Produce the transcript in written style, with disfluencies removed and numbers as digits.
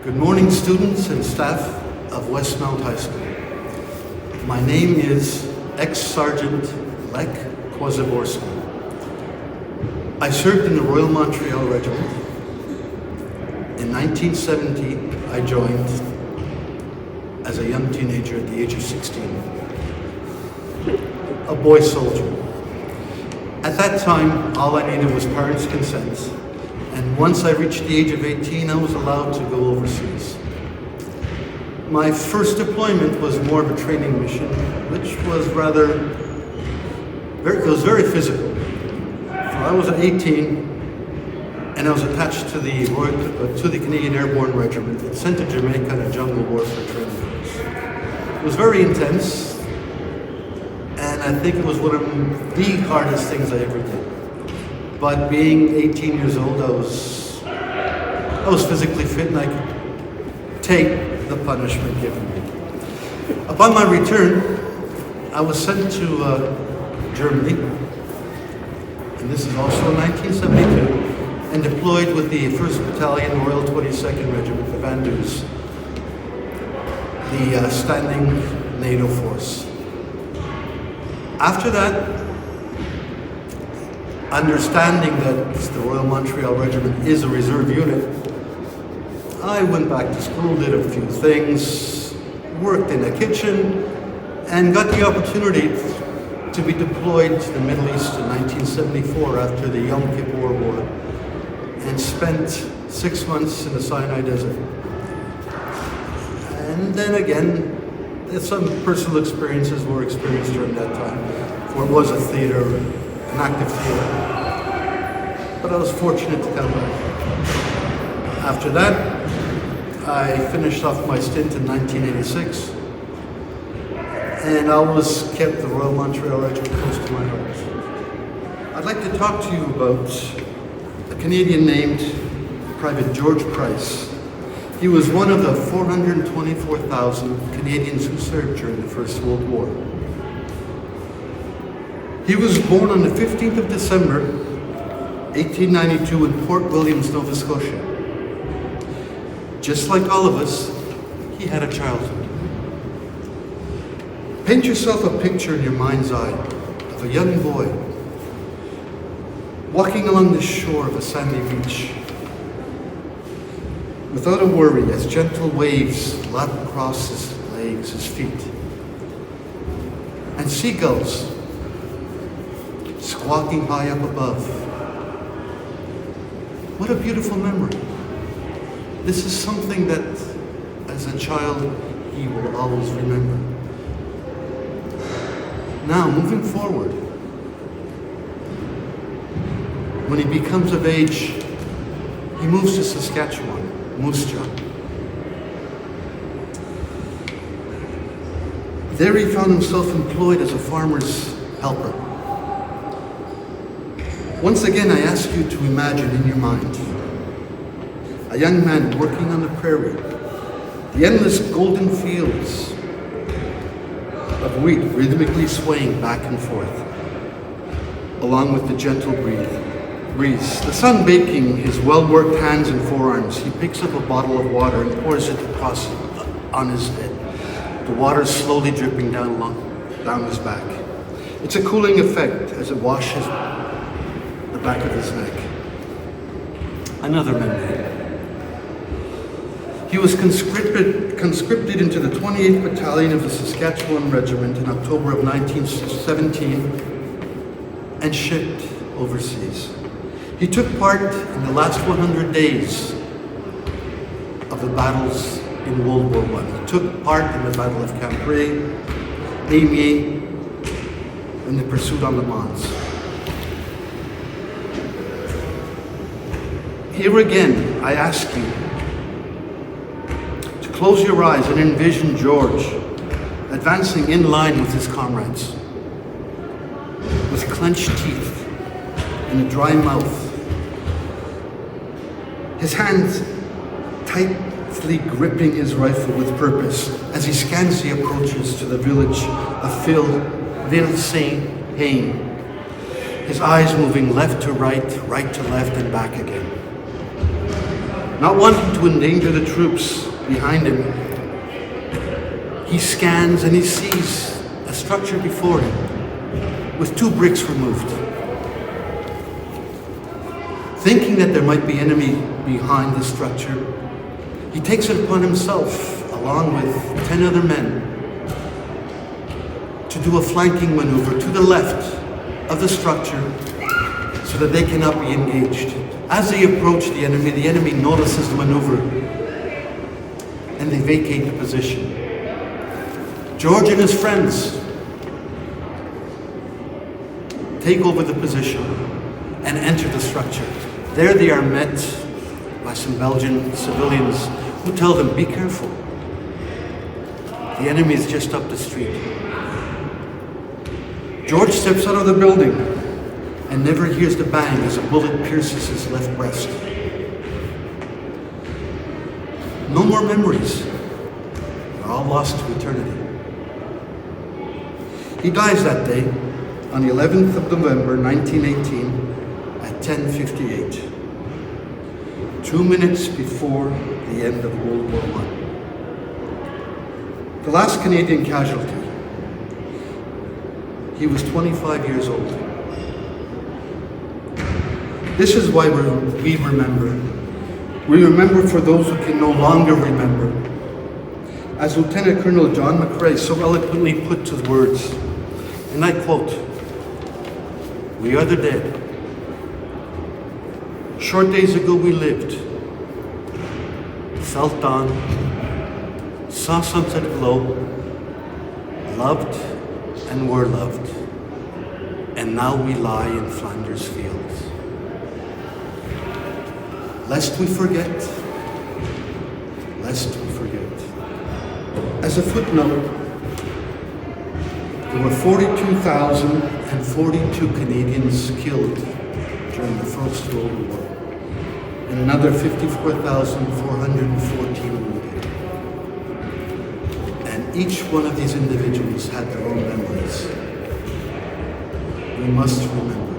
Good morning, students and staff of Westmount High School. My name is ex-Sgt Kwasiborski. I served in the Royal Montreal Regiment. In 1970, I joined as a young teenager at the age of 16. A boy soldier. At that time, all I needed was parents' consent. And once I reached the age of 18, I was allowed to go overseas. My first deployment was more of a training mission, which was very physical. So I was 18, and I was attached to the Canadian Airborne Regiment and sent to Jamaica on a jungle warfare training course. It was very intense, and I think it was one of the hardest things I ever did. But being 18 years old, I was physically fit and I could take the punishment given me. Upon my return, I was sent to Germany, and this is also in 1972, and deployed with the 1st Battalion, Royal 22nd Regiment, the Van Duys, the standing NATO force. After that, understanding that the Royal Montreal Regiment is a reserve unit, I went back to school, did a few things, worked in a kitchen, and got the opportunity to be deployed to the Middle East in 1974 after the Yom Kippur War, and spent 6 months in the Sinai Desert. And then again, some personal experiences were experienced during that time, for it was a theater, an active theater. But I was fortunate to come back. After that, I finished off my stint in 1986, and I always kept the Royal Montreal Regiment close to my heart. I'd like to talk to you about a Canadian named Private George Price. He was one of the 424,000 Canadians who served during the First World War. He was born on the 15th of December, 1892 in Port Williams, Nova Scotia. Just like all of us, he had a childhood. Paint yourself a picture in your mind's eye of a young boy walking along the shore of a sandy beach without a worry as gentle waves lap across his legs, his feet, and seagulls squawking high up above. What a beautiful memory. This is something that, as a child, he will always remember. Now, moving forward, when he becomes of age, he moves to Saskatchewan, Moose Jaw. There he found himself employed as a farmer's helper. Once again, I ask you to imagine in your mind a young man working on the prairie, the endless golden fields of wheat rhythmically swaying back and forth, along with the gentle breeze. The sun baking his well-worked hands and forearms, he picks up a bottle of water and pours it across on his head, the water slowly dripping down his back. It's a cooling effect as it washes the back of his neck. Another memory. He was conscripted into the 28th Battalion of the Saskatchewan Regiment in October of 1917 and shipped overseas. He took part in the last 100 days of the battles in World War I. He took part in the Battle of Cambrai, Amiens, and the pursuit on Le Mans. Here again, I ask you to close your eyes and envision George advancing in line with his comrades, with clenched teeth and a dry mouth, his hands tightly gripping his rifle with purpose as he scans the approaches to the village of Ville-Saint-Haine, his eyes moving left to right, right to left, and back again. Not wanting to endanger the troops behind him, he scans and he sees a structure before him with 2 bricks removed. Thinking that there might be enemy behind the structure, he takes it upon himself, along with 10 other men, to do a flanking maneuver to the left of the structure so that they cannot be engaged. As they approach the enemy notices the maneuver and they vacate the position. George and his friends take over the position and enter the structure. There they are met by some Belgian civilians who tell them, be careful. The enemy is just up the street. George steps out of the building and never hears the bang as a bullet pierces his left breast. No more memories. They're all lost to eternity. He dies that day on the 11th of November, 1918 at 10:58, 2 minutes before the end of World War I. The last Canadian casualty, he was 25 years old. This is why we remember. We remember for those who can no longer remember. As Lieutenant Colonel John McCrae so eloquently put to words, and I quote, "We are the dead. Short days ago we lived, felt dawn, saw sunset glow, loved and were loved, and now we lie in Flanders fields. Lest we forget, lest we forget." As a footnote, there were 42,042 Canadians killed during the First World War, and another 54,414 wounded. And each one of these individuals had their own memories. We must remember.